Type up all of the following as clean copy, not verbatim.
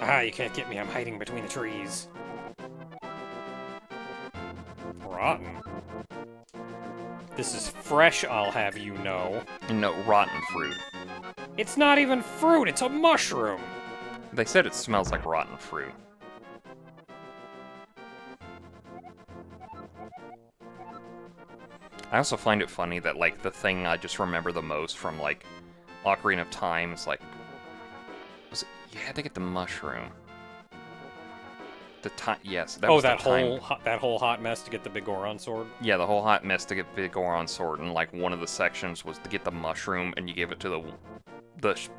Ah, you can't get me. I'm hiding between the trees. Rotten. This is fresh, I'll have you know. No, rotten fruit. It's not even fruit, it's a mushroom! They said it smells like rotten fruit. I also find it funny that, like, the thing I just remember the most from, like, Ocarina of Time is, like... You had to get the mushroom. Yes, that was that the time. whole hot mess to get the big Goron sword? Yeah, the whole hot mess to get big Goron sword, and, like, one of the sections was to get the mushroom, and you give it to the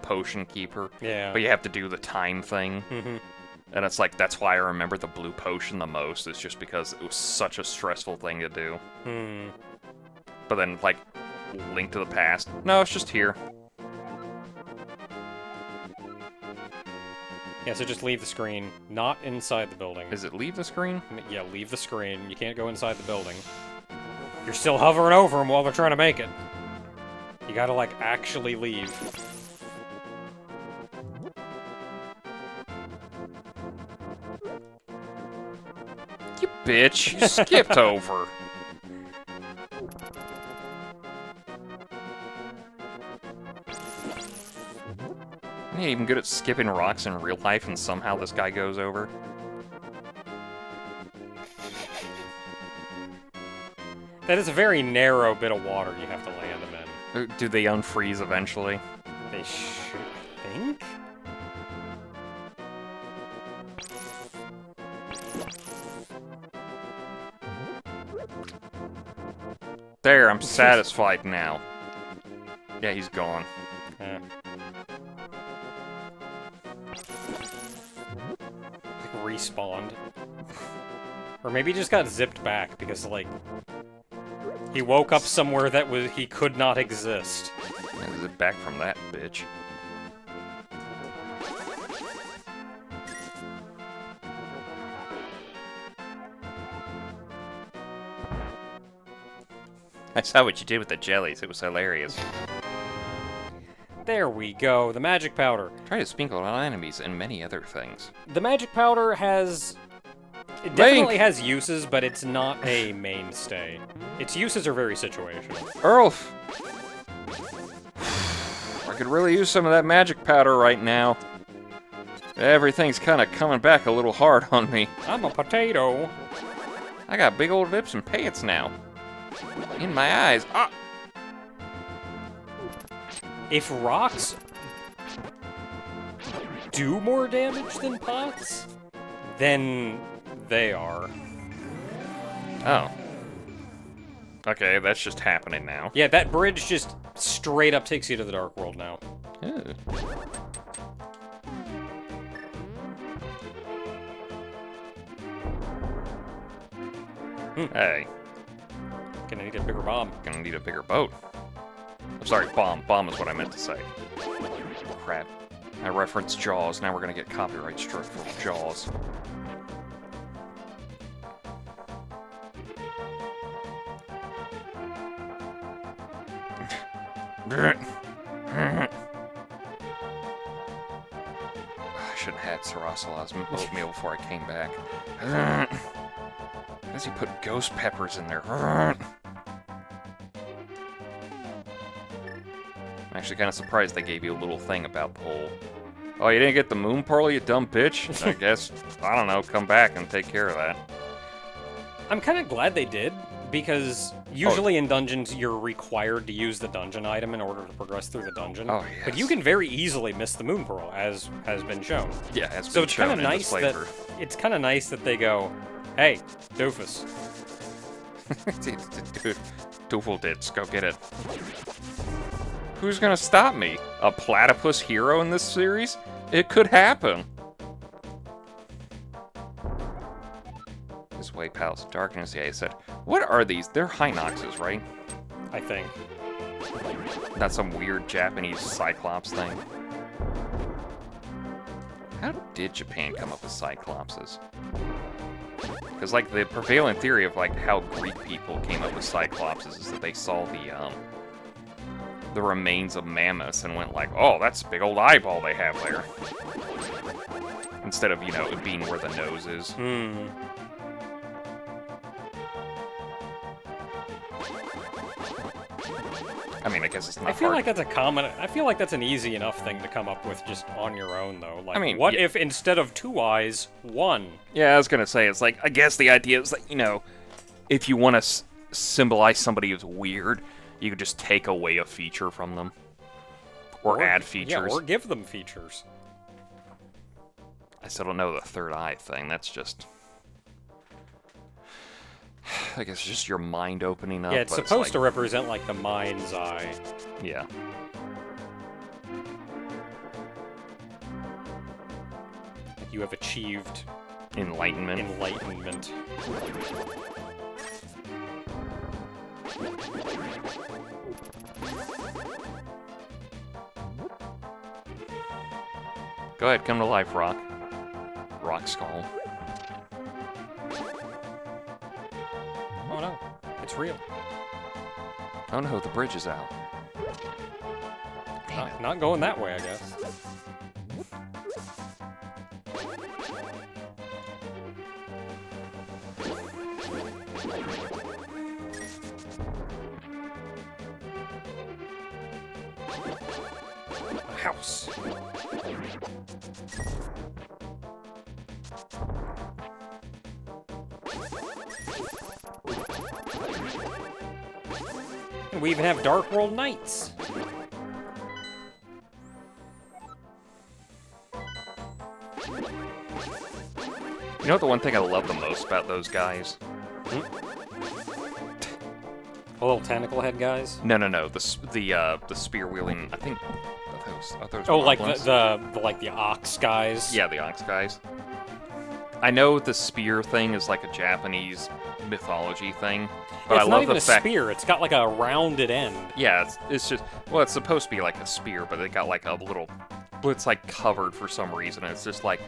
potion keeper. Yeah. But you have to do the time thing. Mm-hmm. And it's like, that's why I remember the blue potion the most, is just because it was such a stressful thing to do. Hmm. But then, like, Link to the Past. No, it's just here. Yeah, so just leave the screen, not inside the building. Is it leave the screen? Yeah, leave the screen. You can't go inside the building. You're still hovering over them while they're trying to make it. You gotta, like, actually leave. You bitch! You skipped over! I'm not even good at skipping rocks in real life, and somehow this guy goes over. That is a very narrow bit of water you have to land them in. Do they unfreeze eventually? They should, I think? There, I'm satisfied now. Yeah, he's gone. Yeah. Like, respawned. Or maybe he just got zipped back because, like, he woke up somewhere that he could not exist. And zip back from that bitch. I saw what you did with the jellies. It was hilarious. There we go, the magic powder. Try to sprinkle on enemies and many other things. The magic powder has... It definitely has uses, but it's not a mainstay. Its uses are very situational. Earlf! I could really use some of that magic powder right now. Everything's kind of coming back a little hard on me. I'm a potato. I got big old lips and pants now. In my eyes. Ah! If rocks do more damage than pots, then they are. Oh. Okay, that's just happening now. Yeah, that bridge just straight up takes you to the Dark World now. Ew. Hey. Gonna need a bigger bomb. Gonna need a bigger boat. I'm sorry, bomb. Bomb is what I meant to say. Crap. I referenced Jaws, now we're gonna get copyright struck for Jaws. I shouldn't have had Sarasalas oatmeal before I came back. As he put ghost peppers in there. I'm actually kind of surprised they gave you a little thing about the whole... Oh, you didn't get the moon pearl, you dumb bitch? I guess, I don't know, come back and take care of that. I'm kind of glad they did, because usually in dungeons you're required to use the dungeon item in order to progress through the dungeon. Oh, yes. But you can very easily miss the moon pearl, as has been shown. Yeah, it's So been it's shown kind of in nice this that playthrough. it's kind of nice that they go, hey, doofus. Dude, Doofleditz, go get it. Who's gonna stop me? A platypus hero in this series? It could happen. This way, pals. Darkness, yeah, he said. What are these? They're Hinoxes, right? I think. Not some weird Japanese Cyclops thing. How did Japan come up with Cyclopses? Because, like, the prevailing theory of, like, how Greek people came up with Cyclopses is that they saw the remains of mammoths and went like, oh, that's a big old eyeball they have there. Instead of, you know, it being where the nose is. Hmm. I mean, I guess it's not I feel hard. like that's a common. I feel like that's an easy enough thing to come up with just on your own, though. Like, I mean, what yeah. if instead of 2 eyes, 1? Yeah, I was gonna say, it's like, I guess the idea is that, you know, if you want to symbolize somebody as weird, you could just take away a feature from them. Or add features. Yeah, or give them features. I still don't know the third eye thing. That's just... I guess just your mind opening up. Yeah, it's but supposed like, to represent, like, the mind's eye. Yeah. Like you have achieved Enlightenment. enlightenment. Go ahead, come to life, Rock. Rock Skull. Oh no, it's real. Oh no, the bridge is out. Damn it. Not going that way, I guess. A house. And we even have Dark World Knights. You know what the one thing I love the most about those guys? The little tentacle head guys. No. The spear wielding. I think. Are those Oh, like goblins? the ox guys. Yeah, the ox guys. I know the spear thing is like a Japanese mythology thing, but It's I not love even the a fact. spear. It's got like a rounded end. Yeah, it's just, well, it's supposed to be like a spear, but it got like a little, but it's like covered for some reason. It's just like,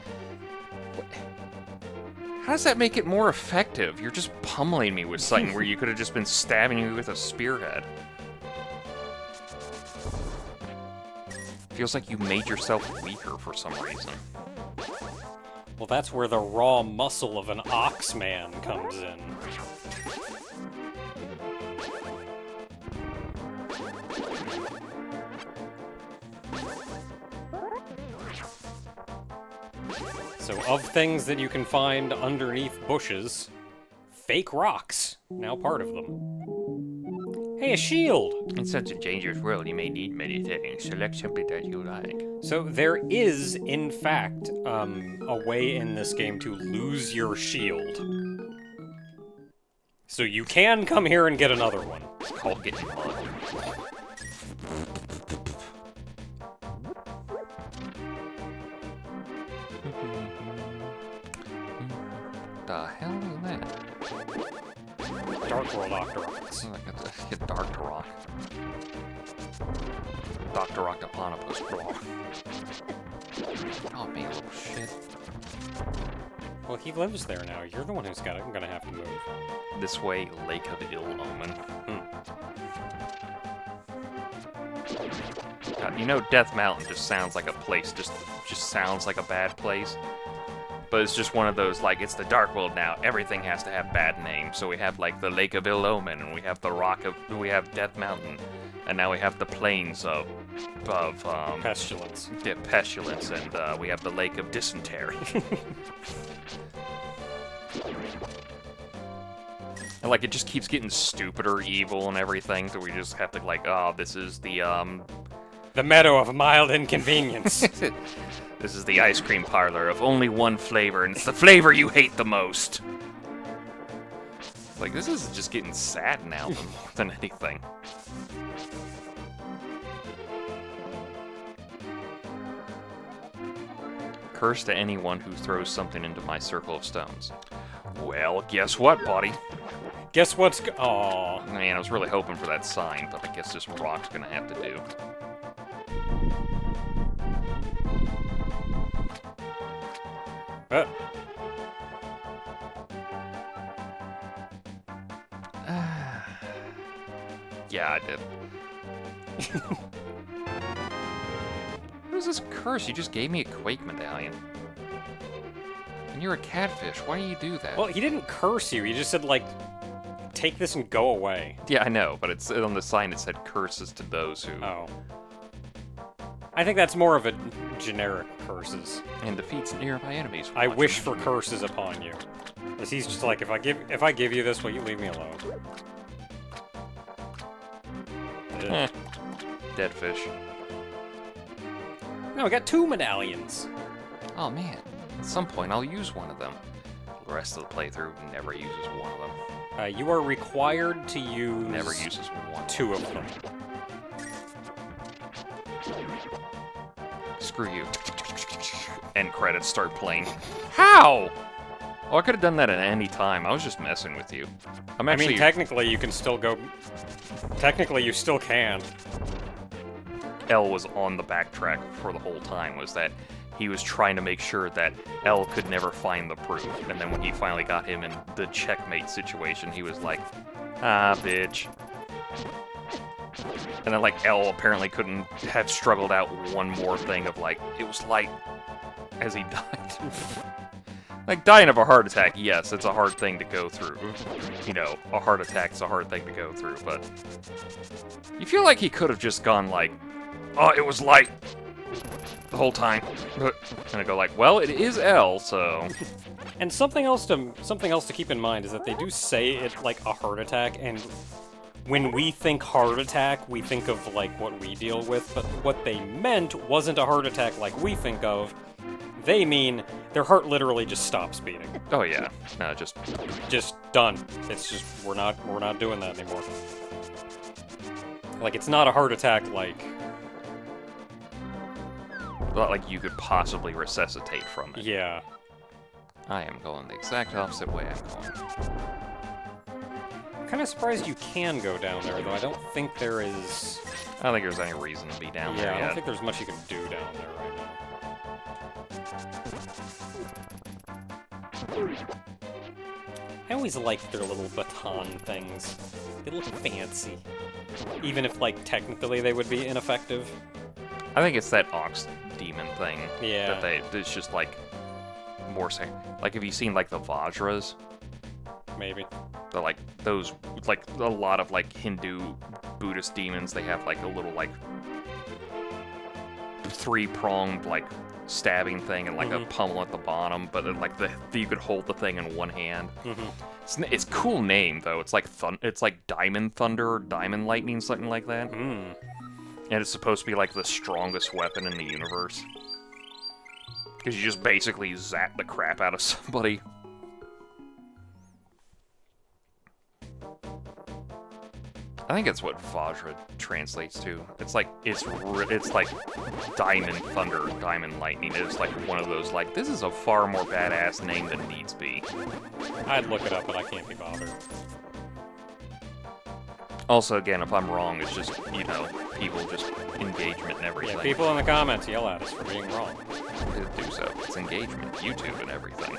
how does that make it more effective? You're just pummeling me with something where you could have just been stabbing me with a spearhead. Feels like you made yourself weaker for some reason. Well, that's where the raw muscle of an ox man comes in. So, of things that you can find underneath bushes, fake rocks, now part of them. Hey, a shield! In such a dangerous world, you may need meditating. Select something that you like. So there is, in fact, a way in this game to lose your shield. So you can come here and get another one. It's called getting mud. The hell is that? Dark World Octoroks. Oh, I got to get Dr. Rock. Dr. Octoponopus Brawl. Oh, me, little shit. Well, he lives there now. You're the one who's gonna have to move. This way, Lake of Ill Omen. God, you know, Death Mountain just sounds like a place, just sounds like a bad place. But it's just one of those, like, it's the Dark World now. Everything has to have bad names. So we have, like, the Lake of Ill Omen, and we have the we have Death Mountain, and now we have the Plains of Pestilence. yeah, Pestilence, and we have the Lake of Dysentery. And, like, it just keeps getting stupider, evil, and everything, so we just have to, like, oh, this is the meadow of mild inconvenience. This is the ice cream parlor of only one flavor, and it's the flavor you hate the most. Like, this is just getting sad now more than anything. Curse to anyone who throws something into my circle of stones. Well, guess what, buddy? Guess what's Aw. Man, I was really hoping for that sign, but I guess this rock's gonna have to do. Yeah, I did. What is this curse? You just gave me a Quake medallion. And you're a catfish. Why do you do that? Well, he didn't curse you. He just said, like, take this and go away. Yeah, I know, but it's on the sign it said curses to those who... Oh. I think that's more of a generic curses. And defeats nearby enemies. I wish for curses upon you. Because he's just like, if I give you this, will you leave me alone? Dead fish. No, we got 2 medallions. Oh man, at some point I'll use one of them. The rest of the playthrough never uses one of them. You are required to use... Never uses one. 2 of them. Screw you. End credits start playing. How? Oh, I could have done that at any time. I was just messing with you. I mean, technically you can still go... Technically you still can. L was on the backtrack for the whole time, was that he was trying to make sure that L could never find the proof. And then when he finally got him in the checkmate situation, he was like, ah, bitch. And then, like, L apparently couldn't have struggled out one more thing of, like, it was like, as he died. Like, dying of a heart attack, yes, it's a hard thing to go through. You know, a heart attack's a hard thing to go through, but... You feel like he could have just gone, like, oh, it was like... the whole time. And I go like, well, it is L, so... And something else to keep in mind is that they do say it like a heart attack, and when we think heart attack, we think of like what we deal with, but what they meant wasn't a heart attack like we think of. They mean their heart literally just stops beating. Oh yeah, no, just done. It's just we're not doing that anymore. Like it's not a heart attack like. Not like you could possibly resuscitate from it. Yeah. I am going the exact opposite way I'm going. I'm kind of surprised you can go down there, though. I don't think there is... I don't think there's any reason to be down there yet. Yeah, I don't think there's much you can do down there right now. I always like their little baton things. They look fancy. Even if, like, technically they would be ineffective. I think it's that Ox Demon thing. Yeah. It's just, like, more... Like, have you seen, like, the Vajras? Maybe. The, like, those... Like, a lot of, like, Hindu Buddhist demons, they have, like, a little, like... 3-pronged, like, stabbing thing and, like, a pummel at the bottom, but, like, you could hold the thing in one hand. It's a cool name, though. It's like Diamond Thunder or Diamond Lightning, something like that. And it's supposed to be, like, the strongest weapon in the universe. Because you just basically zap the crap out of somebody. I think that's what Vajra translates to. It's like, it's like Diamond Thunder, Diamond Lightning. It's like one of those, like, this is a far more badass name than needs be. I'd look it up, but I can't be bothered. Also, again, if I'm wrong, it's just, you know, people just engagement and everything. Yeah, people in the comments yell at us for being wrong. Do so. It's engagement, YouTube, and everything.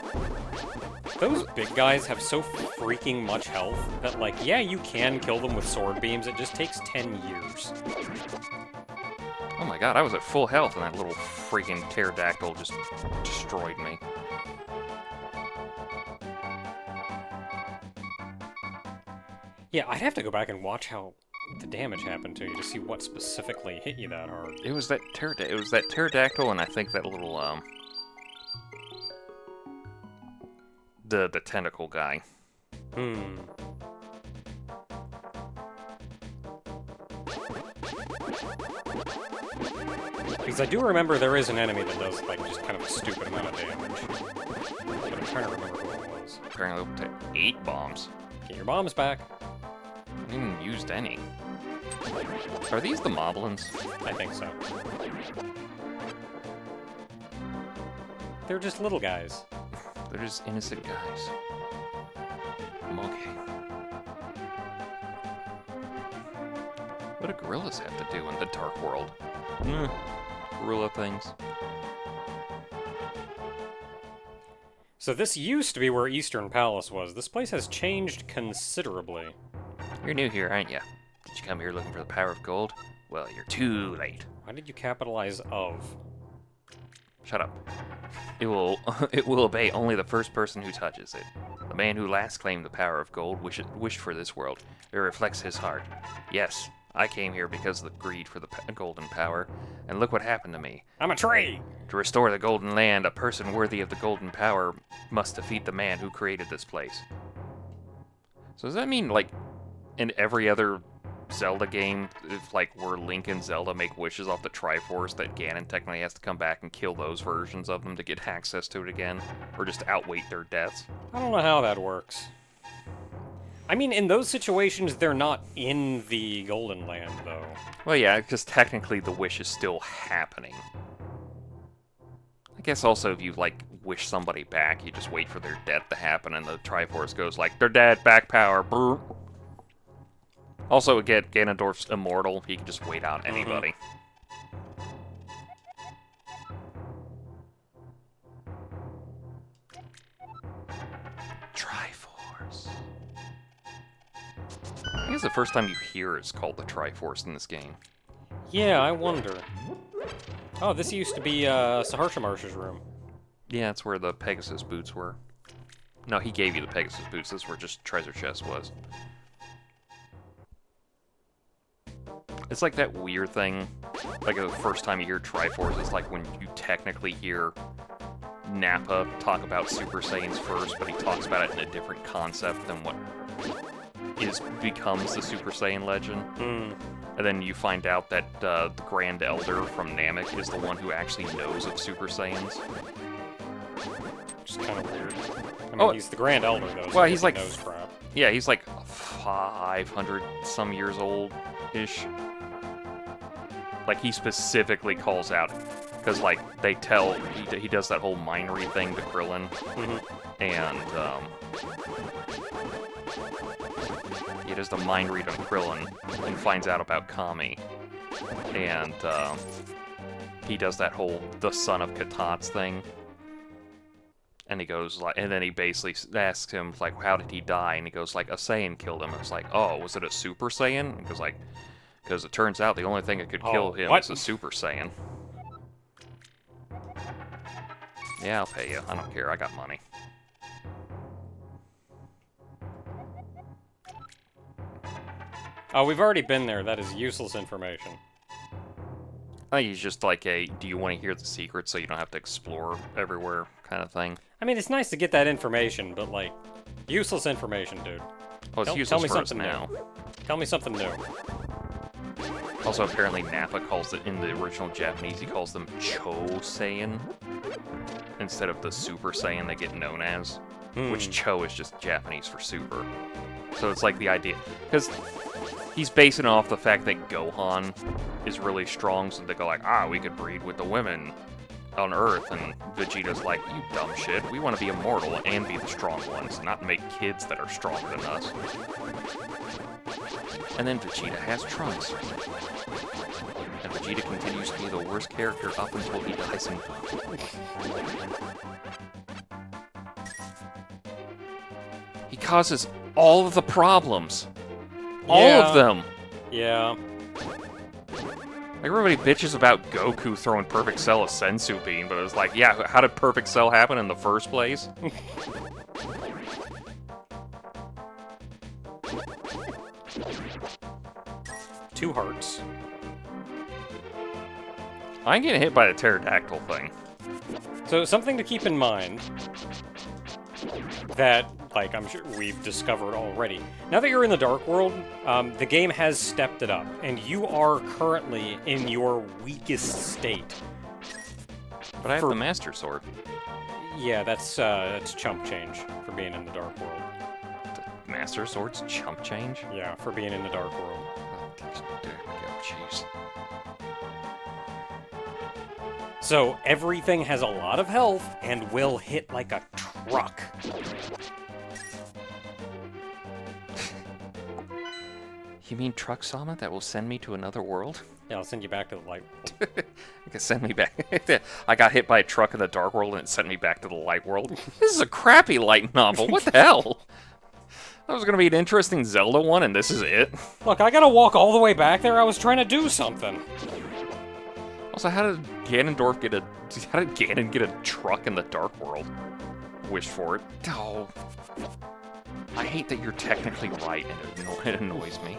Those big guys have so freaking much health that, like, yeah, you can kill them with sword beams, it just takes 10 years. Oh my god, I was at full health and that little freaking pterodactyl just destroyed me. Yeah, I'd have to go back and watch how the damage happened to you to see what specifically hit you that hard. It was that pterodactyl and I think that little, the tentacle guy. Because I do remember there is an enemy that does, like, just kind of a stupid amount of damage. But I'm trying to remember who it was. Apparently up to 8 bombs. Get your bombs back. I haven't even used any. Are these the Moblins? I think so. They're just little guys. They're just innocent guys. Okay. What do gorillas have to do in the Dark World? Gorilla things. So this used to be where Eastern Palace was. This place has changed considerably. You're new here, aren't you? Did you come here looking for the power of gold? Well, you're too late. Why did you capitalize of? Shut up. It will obey only the first person who touches it. The man who last claimed the power of gold wished for this world. It reflects his heart. Yes, I came here because of the greed for the golden power, and look what happened to me. I'm a tree! To restore the golden land, a person worthy of the golden power must defeat the man who created this place. So does that mean, like, in every other Zelda game, if, like, where Link and Zelda make wishes off the Triforce, that Ganon technically has to come back and kill those versions of them to get access to it again? Or just outwait their deaths? I don't know how that works. I mean, in those situations, they're not in the Golden Land, though. Well, yeah, because technically the wish is still happening. I guess also if you, like, wish somebody back, you just wait for their death to happen, and the Triforce goes like, they're dead, back power, brr. Also, again, Ganondorf's immortal. He can just wait out anybody. Triforce. I think it's the first time you hear it's called the Triforce in this game. Yeah, I wonder. Oh, this used to be Saharsha Marsh's room. Yeah, that's where the Pegasus boots were. No, he gave you the Pegasus boots. This is where just treasure chest was. It's like that weird thing, like the first time you hear Triforce, it's like when you technically hear Nappa talk about Super Saiyans first, but he talks about it in a different concept than what becomes the Super Saiyan legend. And then you find out that the Grand Elder from Namek is the one who actually knows of Super Saiyans. Which is kind of weird. I mean, he's the Grand Elder, though, so well, he's like, knows crap. Yeah, he's like 500 some years old-ish. Like, he specifically calls out, because, like, they tell, he does that whole mind read thing to Krillin, and, he does the mind read on Krillin, and finds out about Kami, and, he does that whole, the son of Katats thing, and he goes, like, and then he basically asks him, like, how did he die, and he goes, like, a Saiyan killed him, and it's like, oh, was it a Super Saiyan? And he goes, like, because it turns out the only thing that could kill him is a Super Saiyan. Yeah, I'll pay you. I don't care. I got money. Oh, we've already been there. That is useless information. I think he's just like a, do you want to hear the secret so you don't have to explore everywhere kind of thing. I mean, it's nice to get that information, but, like, useless information, dude. Oh, it's useless for us now. Tell me something new. Also, apparently Nappa calls it, in the original Japanese, he calls them Cho Saiyan instead of the Super Saiyan they get known as, which Cho is just Japanese for super. So it's like the idea, because he's basing it off the fact that Gohan is really strong, so they go like, we could breed with the women on Earth, and Vegeta's like, you dumb shit, we want to be immortal and be the strong ones, not make kids that are stronger than us. And then Vegeta has Trunks. And Vegeta continues to be the worst character up until he dies in He causes all of the problems. All of them. Yeah. Like, everybody bitches about Goku throwing Perfect Cell a Sensu Bean, but it was like, yeah, how did Perfect Cell happen in the first place? 2 hearts. I'm getting hit by the pterodactyl thing. So, something to keep in mind that, like, I'm sure we've discovered already. Now that you're in the Dark World, the game has stepped it up, and you are currently in your weakest state. But I have the Master Sword. Yeah, that's chump change for being in the Dark World. The Master Sword's chump change? Yeah, for being in the Dark World. Oh, there we go, jeez. So, everything has a lot of health and will hit like a truck. You mean Truck Sama that will send me to another world? Yeah, I'll send you back to the light world. You can send me back. I got hit by a truck in the Dark World and it sent me back to the light world. This is a crappy light novel. What the hell? That was gonna be an interesting Zelda one, and this is it. Look, I gotta walk all the way back there. I was trying to do something. Also, how did Ganondorf get a... How did Ganon get a truck in the Dark World? Wish for it. Oh. I hate that you're technically right, and it annoys me.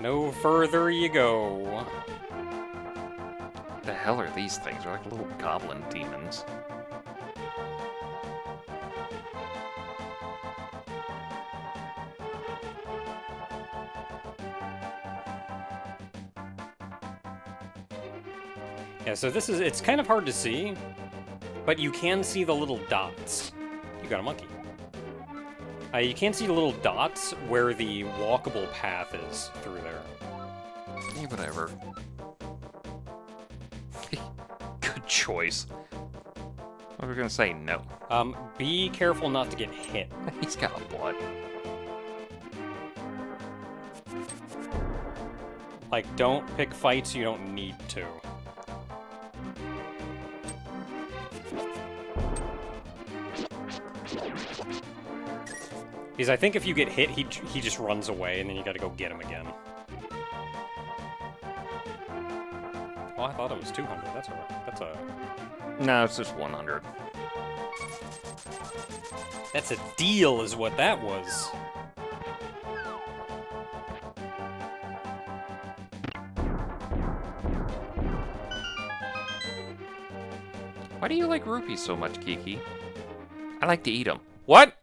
No further you go. The hell are these things? They're like little goblin demons. Yeah, so this is, it's kind of hard to see, but you can see the little dots. You got a monkey. You can see the little dots where the walkable path is through there. Yeah, whatever. Good choice. I was gonna say no. Be careful not to get hit. He's got a blood. Like, don't pick fights you don't need to. Because I think if you get hit, he just runs away, and then you gotta go get him again. Oh, I thought it was 200. That's a... No, it's just 100. That's a deal, is what that was. Why do you like rupees so much, Kiki? I like to eat them. What?